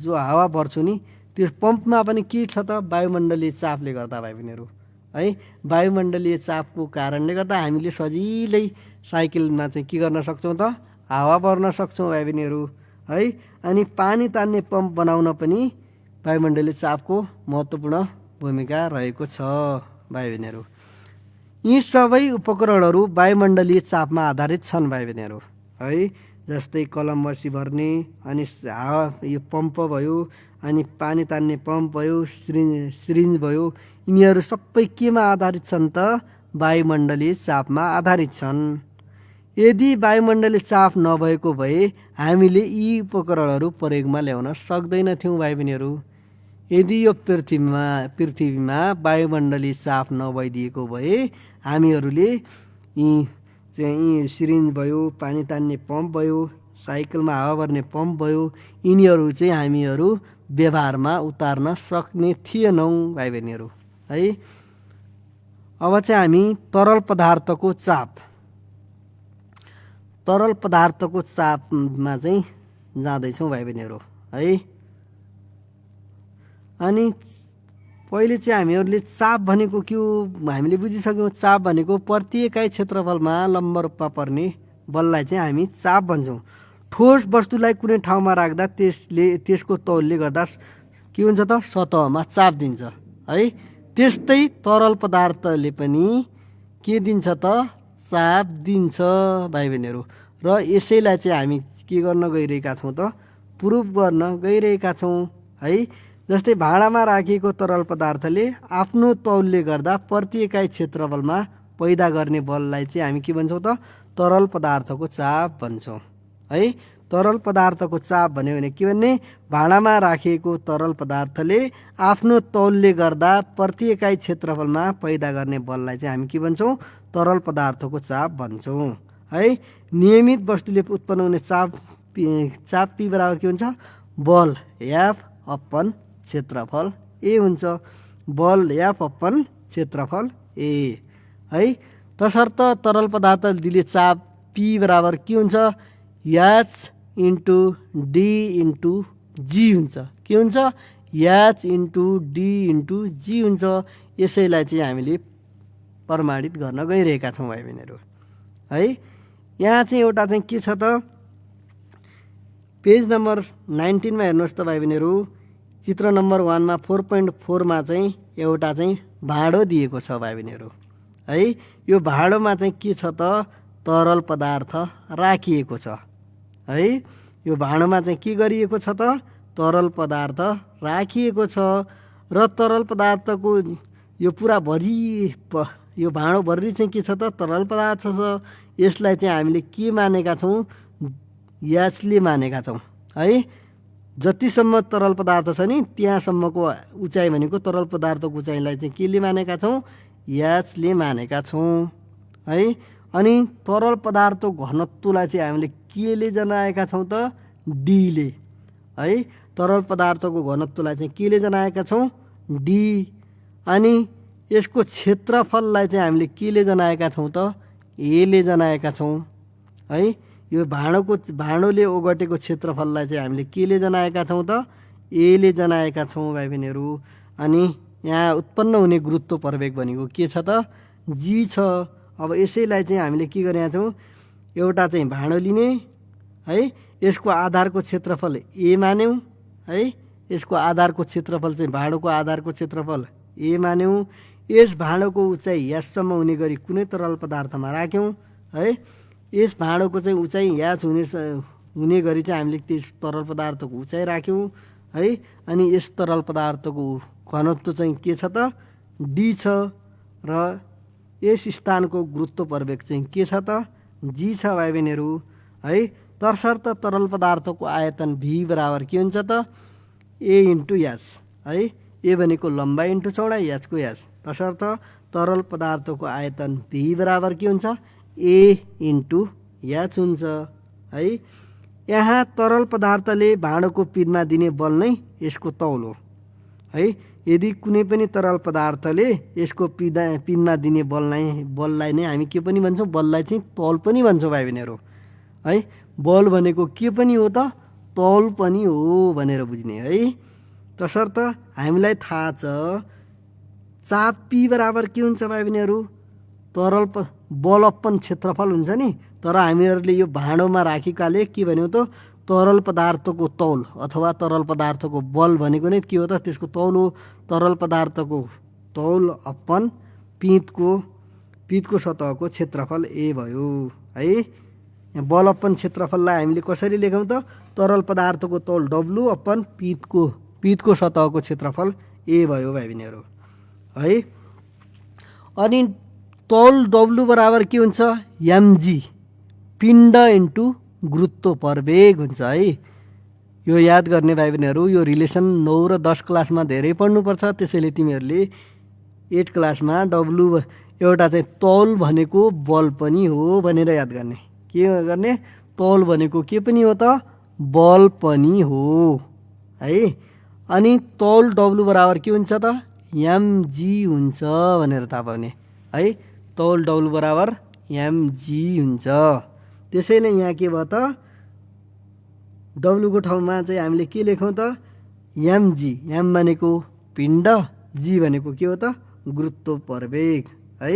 जो हावा भर्छु नि त्यो पम्पमा पनि के छ त वायुमण्डलीय चापले गर्दा भाइ बहिनीहरू है। वायुमण्डलीय चापको कारणले गर्दा हामीले सजिलै साइकलमा चाहिँ के गर्न सक्छौँ त हावा भर्न सक्छौँ भाइ बहिनीहरू है। अनि पानी तान्ने पम्प बनाउन पनि वायुमण्डलीय चापको महत्त्वपूर्ण भूमिका रहेको छ भाइ बहिनीहरू। यी सबै उपकरणहरू वायुमण्डलीय चापमा आधारित छन् भाइ बहिनीहरू है। जस्तै कलम बसी भर्ने अनि हावा यो पम्प भयो अनि पानी तान्ने पम्प भयो सिरिन्ज भयो यिनीहरू सबै केमा आधारित छन् त वायुमण्डलीय चापमा आधारित छन्। यदि वायुमण्डलीय चाप नभएको भए हामीले यी उपकरणहरू प्रयोगमा ल्याउन सक्दैनथ्यौँ भाइ बहिनीहरू। यदि यो पृथ्वीमा वायुमण्डलीय चाप नभइदिएको भए हामीहरूले यी सिरिन्ज भयो पानी तान्ने पम्प भयो साइकलमा हावा भर्ने पम्प भयो यिनीहरू चाहिँ हामीहरू व्यवहारमा उतार्न सक्ने थिएनौँ भाइ बहिनीहरू है। अब चाहिँ हामी तरल पदार्थको चापमा चाहिँ जाँदैछौँ भाइ बहिनीहरू है। अनि पहिले चाहिँ हामीहरूले चाप भनेको के हो हामीले बुझिसक्यौँ। चाप भनेको प्रति एकाइ क्षेत्रफलमा लम्ब रूपमा पर्ने बललाई चाहिँ हामी चाप भन्छौँ। ठोस वस्तुलाई कुनै ठाउँमा राख्दा त्यसको तौलले गर्दा के हुन्छ त सतहमा चाप दिन्छ है। त्यस्तै तरल पदार्थले पनि के दिन्छ त चाप दिन्छ भाइ बहिनीहरू। र यसैलाई चाहिँ हामी के गर्न गइरहेका छौँ त प्रुफ गर्न गइरहेका छौँ है। जस्तै भाँडामा राखिएको तरल पदार्थले आफ्नो तौलले गर्दा प्रति एकाइ क्षेत्रफलमा पैदा गर्ने बललाई चाहिँ हामी के भन्छौँ त तरल पदार्थको चाप भन्छौँ है। तरल पदार्थको चाप भन्यो भने के भन्ने भाँडामा राखिएको तरल पदार्थले आफ्नो तौलले गर्दा प्रति एकाइ क्षेत्रफलमा पैदा गर्ने बललाई चाहिँ हामी के भन्छौँ तरल पदार्थको चाप भन्छौँ है। नियमित वस्तुले उत्पन्न हुने चाप पी बराबर के हुन्छ बल एफ अपन क्षेत्रफल ए हुन्छ। बल एफ अपन क्षेत्रफल ए है। तसर्थ तरल पदार्थ दिले चाप पी बराबर के हुन्छ एच इन्टु डी इन्टु जी हुन्छ। के हुन्छ एच इन्टु डी इन्टु जी हुन्छ। यसैलाई चाहिँ हामीले प्रमाणित गर्न गइरहेका छौँ भाइ बहिनीहरू है। यहाँ चाहिँ एउटा चाहिँ के छ त पेज नम्बर 19 मा हेर्नुहोस् त भाइ बहिनीहरू चित्र नम्बर 1 मा 4.4 मा चाहिँ एउटा चाहिँ भाँडो दिएको छ भाइ बहिनीहरू है। यो भाँडोमा चाहिँ के छ त तरल पदार्थ राखिएको छ है। यो भाँडोमा चाहिँ के गरिएको छ त तरल पदार्थ राखिएको छ र तरल पदार्थको यो पुरा भरि यो भाँडो भरि चाहिँ के छ त तरल पदार्थ छ। यसलाई चाहिँ हामीले के मानेका छौँ एचले मानेका छौँ है। जतिसम्म तरल पदार्थ छ नि त्यहाँसम्मको उचाइ भनेको तरल पदार्थको उचाइलाई चाहिँ केले मानेका छौँ एचले मानेका छौँ है। अनि तरल पदार्थको घनत्वलाई चाहिँ हामीले केले जनाएका छौँ त डीले है। तरल पदार्थको घनत्वलाई चाहिँ केले जनाएका छौँ डी। अनि यसको क्षेत्रफललाई चाहिँ हामीले केले जनाएका छौँ त एले जनाएका छौँ है। यो भाँडोले ओगटेको क्षेत्रफललाई चाहिँ हामीले केले जनाएका छौँ त एले जनाएका छौँ भाइ बहिनीहरू। अनि यहाँ उत्पन्न हुने गुरुत्व प्रवेग भनेको के छ त जी छ। अब यसैलाई चाहिँ हामीले के गरेका छौँ एउटा चाहिँ भाँडो लिने है। यसको आधारको क्षेत्रफल ए मान्यौँ है। यसको आधारको क्षेत्रफल चाहिँ भाँडोको आधारको क्षेत्रफल ए मान्यौँ। यस भाँडोको उचाइ यससम्म हुने गरी कुनै तरल पदार्थमा राख्यौँ है। यस भाँडोको चाहिँ उचाइ याच हुने गरी चाहिँ हामीले त्यस तरल पदार्थको उचाइ राख्यौँ है। अनि यस तरल पदार्थको घनत्व चाहिँ के छ त डी छ र यस स्थानको गुरुत्व प्रवेग चाहिँ के छ त जी छ भाइ बहिनीहरू है। तसर्थ तरल पदार्थको आयतन भी बराबर के हुन्छ त ए इन्टु एच है। ए भनेको लम्बाइ इन्टु चौडाइ एचको एच। तसर्थ तरल पदार्थको आयतन भी बराबर के हुन्छ ए इन्टु एच हुन्छ है। यहाँ तरल पदार्थले भाँडोको पिँधमा दिने बल नै यसको तौल हो है। यदि कुनै पनि तरल पदार्थले यसको पिँधमा दिने बललाई नै हामी के पनि भन्छौँ, बललाई चाहिँ तौल पनि भन्छौँ भाइ बहिनीहरू है। बल भनेको के पनि हो त, तौल पनि हो भनेर बुझ्ने है। तसर्थ हामीलाई थाहा छ चाप पी बराबर के हुन्छ भाइ बहिनीहरू, तरल बल अपन क्षेत्रफल हुन्छ नि। तर हामीहरूले यो भाँडोमा राखेकाले के भन्यो त, तरल पदार्थको तौल अथवा तरल पदार्थको बल भनेको नै के हो त, त्यसको तौल हो। तरल पदार्थको तौल अपन पिँधको सतहको क्षेत्रफल ए भयो है। यहाँ बल अपन क्षेत्रफललाई हामीले कसरी लेखौँ त, तरल पदार्थको तौल डब्लु अपन पिँधको सतहको क्षेत्रफल ए भयो भाइ बहिनीहरू है। अनि तौल डब्लु बराबर के हुन्छ, एमजी पिण्ड इन्टु गुरुत्व प्रवेग हुन्छ है। यो याद गर्ने भाइ बहिनीहरू, यो रिलेसन 9 र 10 क्लासमा धेरै पढ्नुपर्छ। त्यसैले तिमीहरूले 8 क्लासमा डब्लु एउटा चाहिँ तौल भनेको बल पनि हो भनेर याद गर्ने। के गर्ने, तौल भनेको के पनि हो त, बल पनि हो है। अनि तौल डब्लु बराबर के हुन्छ त, एमजी हुन्छ भनेर थाहा पाउने है। तौल डब्लु बराबर एमजी हुन्छ। त्यसैले यहाँ के भयो त, डब्लुको ठाउँमा चाहिँ हामीले के लेखौँ त, एमजी। एम भनेको पिण्ड, जी भनेको के हो त, गुरुत्व प्रवेग है।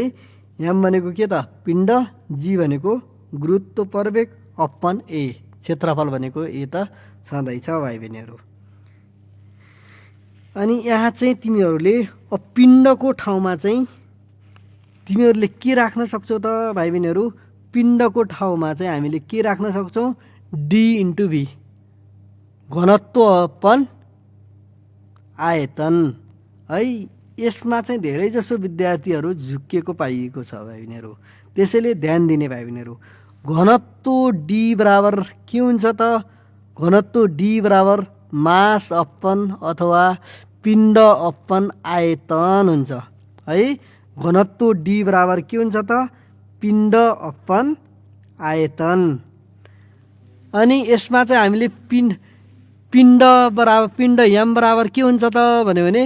एम भनेको के त, पिण्ड, जी भनेको गुरुत्व प्रवेग अपन ए, क्षेत्रफल भनेको ए त छँदैछ भाइ बहिनीहरू। अनि यहाँ चाहिँ तिमीहरूले पिण्डको ठाउँमा चाहिँ तिमीहरूले के राख्न सक्छौ त भाइ बहिनीहरू, पिण्डको ठाउँमा चाहिँ हामीले के राख्न सक्छौँ, डी इन्टु भी, घनत्व अपन आयतन है। यसमा चाहिँ धेरै जसो विद्यार्थीहरू झुक्किएको पाइएको छ भाइ बहिनीहरू। त्यसैले ध्यान दिने भाइ बहिनीहरू, घनत्व डी बराबर के हुन्छ त, घनत्व डी बराबर मास अपन अथवा पिण्ड अपन आयतन हुन्छ है। घनत्व डी बराबर के हुन्छ त, पिण्ड अपन आयतन। अनि यसमा चाहिँ हामीले पिण्ड एम बराबर के हुन्छ त भन्यो भने,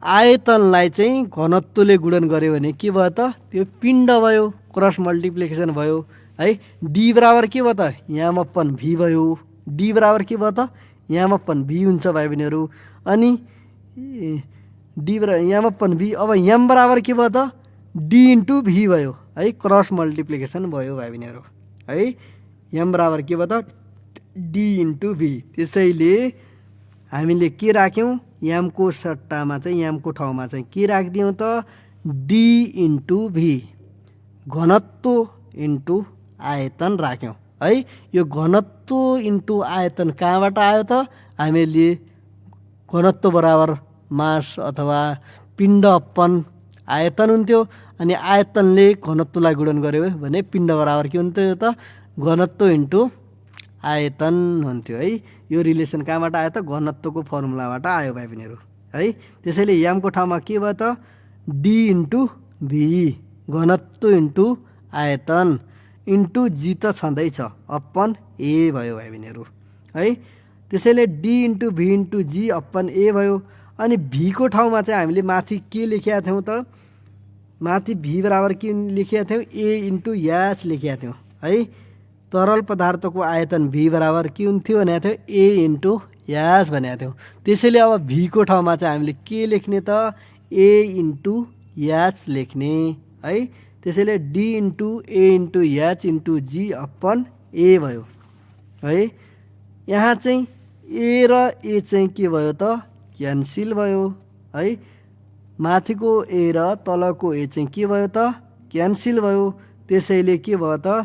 आयतनलाई चाहिँ घनत्वले गुणन गर्यो भने के भयो त, त्यो पिण्ड भयो, क्रस मल्टिप्लिकेसन भयो है। डी बराबर के भयो त, एम अपन भी भयो। डी बराबर के भयो त, एम अपन भी हुन्छ भाइ बहिनीहरू। अनि डी बराबर एम अपन भी। अब एम बराबर के भयो त, डी इन्टु भी भयो है, क्रस मल्टिप्लिकेसन भयो भाइ बहिनीहरू है। एम बराबर के भयो त, डी इन्टु भी। त्यसैले हामीले के राख्यौँ, एमको सट्टामा चाहिँ एमको ठाउँमा चाहिँ के राखिदियौँ त, डी इन्टु भी, घनत्व इन्टु आयतन राख्यौँ है। यो घनत्व इन्टु आयतन कहाँबाट आयो त, हामीले घनत्व बराबर मास अथवा पिण्ड अपन आयतन हुन्थ्यो। अनि आयतनले घनत्वलाई गुणन गर्यो भने पिण्ड बराबर के हुन्थ्यो त, घनत्व इन्टु आयतन हुन्थ्यो है। यो रिलेसन कहाँबाट आयो त, घनत्वको फर्मुलाबाट आयो भाइ बहिनीहरू है। त्यसैले एमको ठाउँमा के भयो त, डी इन्टु भी, घनत्व इन्टु आयतन इन्टु जी त छँदैछ, अपन ए भयो भाइ बहिनीहरू है। त्यसैले डी इन्टु भी इन्टु जी अपन ए भयो। अनि भीको ठाउँमा चाहिँ हामीले माथि के लेखेका थियौँ त, माथि भी बराबर के लेखेका थियौँ, ए इन्टु एच लेखेका थियौँ है। तरल पदार्थको आयतन भी बराबर के हुन्थ्यो भनेको थियो, ए इन्टु एच भनेको थियौँ। त्यसैले अब भीको ठाउँमा चाहिँ हामीले के लेख्ने त, ए इन्टु एच लेख्ने है। त्यसैले D into a into H into G upon ए भयो है। यहाँ चाहिँ ए र ए चाहिँ के भयो त, क्यान्सिल भयो है। माथिको ए र तलको ए चाहिँ के भयो त, क्यान्सिल भयो। त्यसैले के भयो त,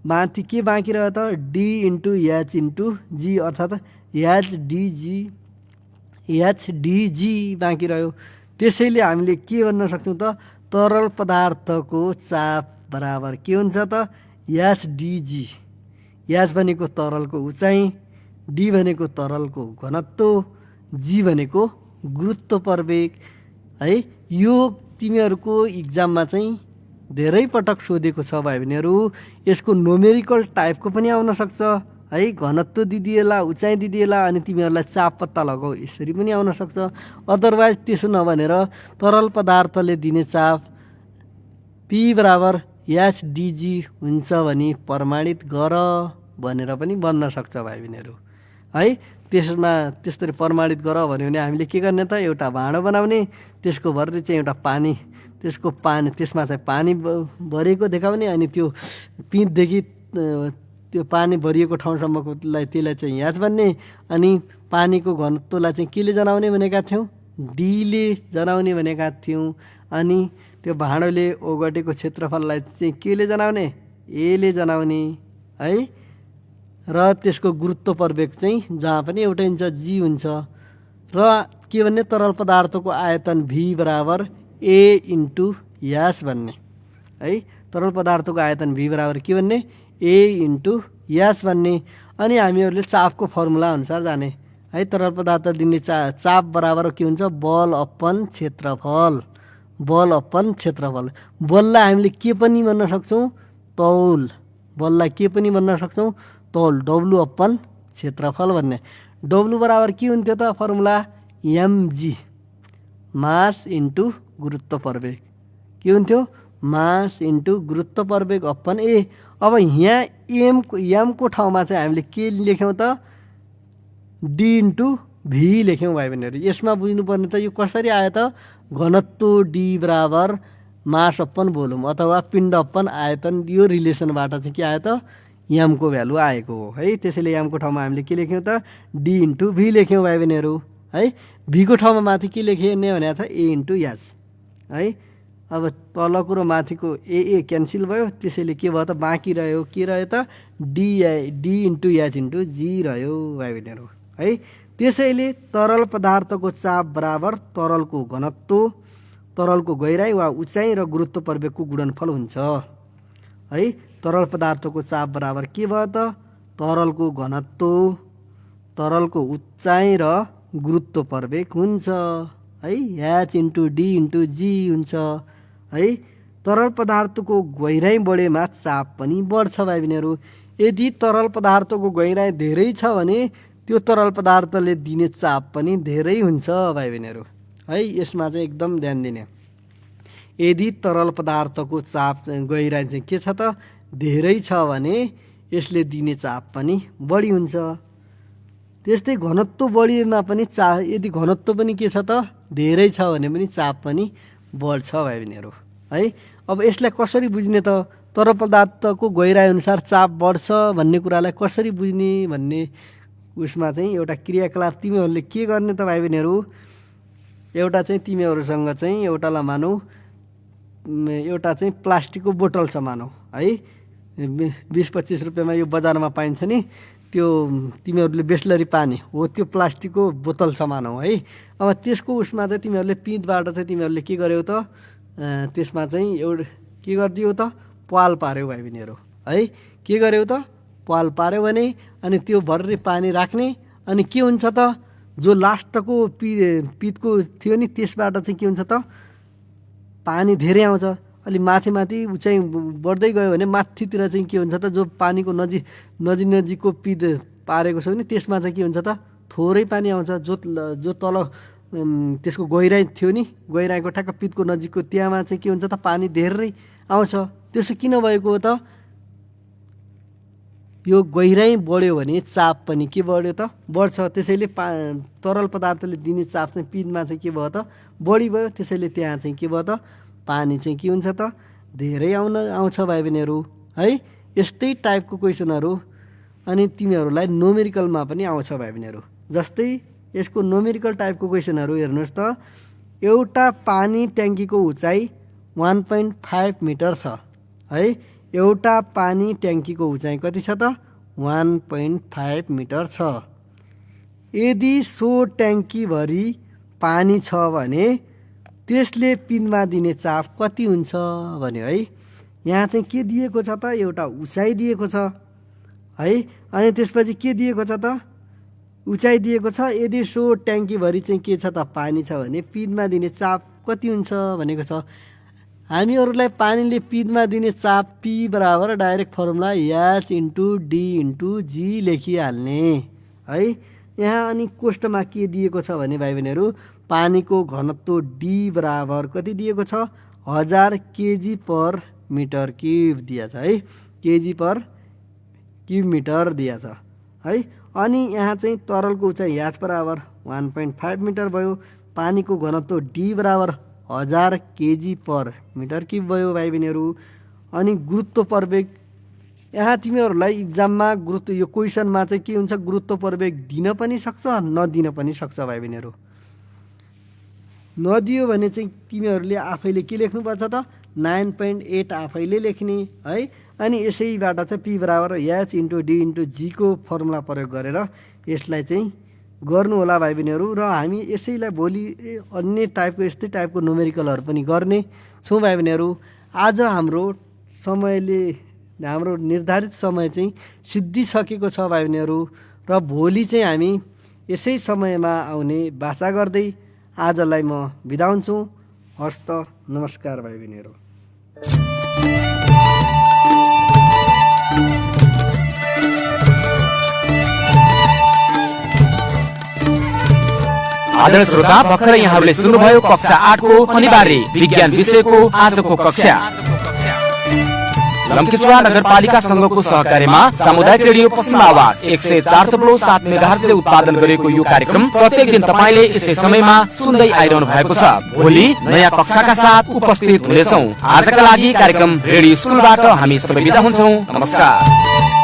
माथि के बाँकी रह्यो त, डी इन्टु एच इन्टु जी अर्थात् एचडिजी बाँकी रह्यो। त्यसैले हामीले के भन्न सक्छौँ त, तरल पदार्थको चाप बराबर के हुन्छ त, एचडिजी। एच भनेको तरलको उचाइ, डी भनेको तरलको घनत्व, जी भनेको गुरुत्व प्रवेग है। यो तिमीहरूको इक्जाममा चाहिँ धेरै पटक सोधेको छ भाइ बहिनीहरू। यसको न्युमेरिकल टाइपको पनि आउन सक्छ है, घनत्व दिदिएला, उचाइ दिदिएला, अनि तिमीहरूलाई चाप पत्ता लगाऊ यसरी पनि आउन सक्छ। अदरवाइज त्यसो नभनेर तरल पदार्थले दिने चाप P बराबर HdG हुन्छ भने प्रमाणित गर भनेर पनि बन्न सक्छ भाइ बहिनीहरू है। त्यसमा त्यसरी प्रमाणित गर भन्यो भने हामीले के गर्ने त, एउटा भाँडो बनाउने, त्यसको भरि चाहिँ एउटा पानी, त्यसमा चाहिँ पानी भरिएको देखाउने, अनि त्यो पिँधदेखि त्यो पानी भरिएको ठाउँसम्मकोलाई त्यसलाई चाहिँ याच भन्ने, अनि पानीको घनत्वलाई चाहिँ केले जनाउने भनेका थियौँ, डीले जनाउने भनेका थियौँ। अनि त्यो भाँडोले ओगटेको क्षेत्रफललाई चाहिँ केले जनाउने, एले जनाउने है। र त्यसको गुरुत्व प्रवेग चाहिँ जहाँ पनि एउटै हुन्छ, जी हुन्छ। र के भन्ने, तरल पदार्थको आयतन V बराबर A इन्टु यास भन्ने है। तरल पदार्थको आयतन V बराबर के भन्ने, A इन्टु यास भन्ने। अनि हामीहरूले चापको फर्मुला अनुसार जाने है। तरल पदार्थ दिने चाप बराबर के हुन्छ, बल अपन क्षेत्रफल। बल अपन क्षेत्रफल, बललाई हामीले के पनि भन्न सक्छौँ, तौल। बललाई के पनि भन्न सक्छौँ, तौल, डब्लु अपन क्षेत्रफल भन्ने। डब्लु बराबर के हुन्थ्यो त फर्मुला, mg मास इन्टु गुरुत्व प्रवेग। के हुन्थ्यो, मास इन्टु गुरुत्व प्रवेग अपन ए। अब यहाँ एमको ठाउँमा चाहिँ हामीले के लेख्यौँ त, डी इन्टु भी लेख्यौँ भाइ बहिनीहरू। यसमा बुझ्नुपर्ने त यो कसरी आयो त, घनत्व डी बराबर मास अपन भोल्युम अथवा पिण्ड अपन आयतन, यो रिलेसनबाट चाहिँ के आयो त, एमको भ्यालु आएको हो है। त्यसैले एमको ठाउँमा हामीले के लेख्यौँ त, डी इन्टु भी लेख्यौँ भाइ बहिनीहरू है। भीको ठाउँमा माथि के लेख्ने भनेको छ, ए इन्टु याच है। अब तलको र माथिको ए क्यान्सल भयो, त्यसैले के भयो त, बाँकी रह्यो के रह्यो त, डी इन्टु याच इन्टु जी रह्यो भाइ बहिनीहरू है। त्यसैले तरल पदार्थको चाप बराबर तरलको घनत्व, तरलको गहिराई वा उचाइ र गुरुत्व प्रवेगको गुणनफल हुन्छ है। तरल पदार्थको चाप बराबर के भयो त, तरलको घनत्व, तरलको उचाइ र गुरुत्व प्रवेग हुन्छ है। एच इन्टु डी इन्टु जी हुन्छ है। तरल पदार्थको गहिराई बढेमा चाप पनि बढ्छ भाइ बहिनीहरू। यदि तरल पदार्थको गहिराई धेरै छ भने त्यो तरल पदार्थले दिने चाप पनि धेरै हुन्छ भाइ बहिनीहरू है। यसमा चाहिँ एकदम ध्यान दिने। यदि तरल पदार्थको चाप गहिराई चाहिँ के छ त, धेरै छ भने यसले दिने चाप पनि बढी हुन्छ। त्यस्तै घनत्व बढीमा पनि यदि घनत्व पनि के छ त, धेरै छ भने पनि चाप पनि बढ्छ भाइ बहिनीहरू है। अब यसलाई कसरी बुझ्ने त, तरल पदार्थको गहिराई अनुसार चाप बढ्छ भन्ने कुरालाई कसरी बुझ्ने भन्ने उसमा चाहिँ एउटा क्रियाकलाप तिमीहरूले के गर्ने त भाइ बहिनीहरू, एउटा चाहिँ तिमीहरूसँग चाहिँ एउटालाई मानौ, एउटा चाहिँ प्लास्टिकको बोतल छ मानौ है। 20-25 रुपियाँमा यो बजारमा पाइन्छ नि, त्यो तिमीहरूले बिस्लरी पानी हो, त्यो प्लास्टिकको बोतल छ मानौ है। अब त्यसको उसमा चाहिँ तिमीहरूले पिँधबाट चाहिँ तिमीहरूले के गर्यौ त, त्यसमा चाहिँ एउटा के गरिदियो त, पाल पार्यौ भाइ बहिनीहरू है। के गर्यौ त, पाल पार्यो भने अनि त्यो भर्री पानी राख्ने, अनि के हुन्छ त, जो लास्टको पितको थियो नि त्यसबाट चाहिँ के हुन्छ त, पानी धेरै आउँछ। अलि माथि उचाइ बढ्दै गयो भने माथितिर चाहिँ के हुन्छ त, जो पानीको नजिकको पिद पारेको छ भने त्यसमा चाहिँ के हुन्छ त, थोरै पानी आउँछ। जो तल त्यसको गहिराई थियो नि, गहिराईको ठ्याक्क पितको नजिकको त्यहाँमा चाहिँ के हुन्छ त, पानी धेरै आउँछ। त्यसो किन भएको हो त, यो गहिराई बढ्यो भने चाप पनि के बढ्यो त, बढ्छ। त्यसैले तरल पदार्थले दिने चाप चाहिँ पिँधमा चाहिँ के भयो त, बढी भयो। त्यसैले त्यहाँ चाहिँ के भयो त, पानी चाहिँ के हुन्छ त, धेरै आउँछ भाइ बहिनीहरू है। यस्तै टाइपको क्वेसनहरू अनि तिमीहरूलाई न्युमेरिकलमा पनि आउँछ भाइ बहिनीहरू। जस्तै यसको न्युमेरिकल टाइपको क्वेसनहरू हेर्नुहोस् त, एउटा पानी ट्याङ्कीको उचाइ 1.5 मिटर छ है। एउटा पानी ट्याङ्कीको उचाइ कति छ त, 1.5 मिटर छ। यदि सो ट्याङ्कीभरि पानी छ भने त्यसले पिँधमा दिने चाप कति हुन्छ भन्यो है। यहाँ चाहिँ के दिएको छ त, एउटा उचाइ दिएको छ है। अनि त्यसपछि के दिएको छ त, उचाइ दिएको छ। यदि सो ट्याङ्कीभरि चाहिँ के छ त, पानी छ भने पिँधमा दिने चाप कति हुन्छ भनेको छ। हामीहरूलाई पानीले पिँधमा दिने चाप पी बराबर direct formula h into d into g लेखिहाल्ने है। यहाँ अनि कोष्टमा के दिएको छ भने भाइ बहिनीहरू पानीको घनत्व डी बराबर कति दिएको छ 1000 केजी पर मिटर क्युब दिएको छ है, केजी पर क्युब मिटर दिएको छ है। अनि यहाँ चाहिँ तरलको उचाइ एच बराबर 1.5 मिटर भयो, पानीको घनत्व डी बराबर 1000 केजी पर मिटर क्युब भयो भाइ बहिनीहरू। अनि गुरुत्व प्रवेग यहाँ तिमीहरूलाई इक्जाममा गुरुत्व यो क्वेसनमा चाहिँ के हुन्छ गुरुत्व प्रवेग दिन पनि सक्छ नदिन पनि सक्छ भाइ बहिनीहरू। नदियो भने चाहिँ तिमीहरूले आफैले के लेख्नुपर्छ त 9.8 आफैले लेख्ने है। अनि यसैबाट चाहिँ पी बराबर एच इन्टु डी इन्टु जीको फर्मुला प्रयोग गरेर यसलाई चाहिँ गर्नु होला भाइ बहिनीहरू। र हामी यसैलाई भोलि अन्य टाइपको यस्तै टाइपको न्युमेरिकलहरू पनि गर्ने छौँ भाइ बहिनीहरू। आज हाम्रो निर्धारित समय चाहिँ सिद्धिसकेको छ भाइ बहिनीहरू र भोलि चाहिँ हामी यसै समयमा आउने बाचा गर्दै आजलाई म बिदा हुन्छु। हस्त नमस्कार भाइ बहिनीहरू। आदरणीय श्रोता, भर्खरै यहाँहरूले सुन्नुभयो कक्षा 8 को अनिवार्य विज्ञान विषयको आजको कक्षा। लम्कीचुवा नगरपालिका संघको सहकार्यमा सामुदायिक रेडियो पश्चिम आवाज 104.7 मेगाहर्जले उत्पादन गरेको यो कार्यक्रम प्रत्येक दिन तपाईले यसै समयमा सुन्दै आइरहनु भएको छ। भोलि नयाँ कक्षाका साथ उपस्थित हुनेछौँ। आजका लागि कार्यक्रम रेडियो स्कुलबाट हामी सबै बिदा हुन्छौँ। नमस्कार।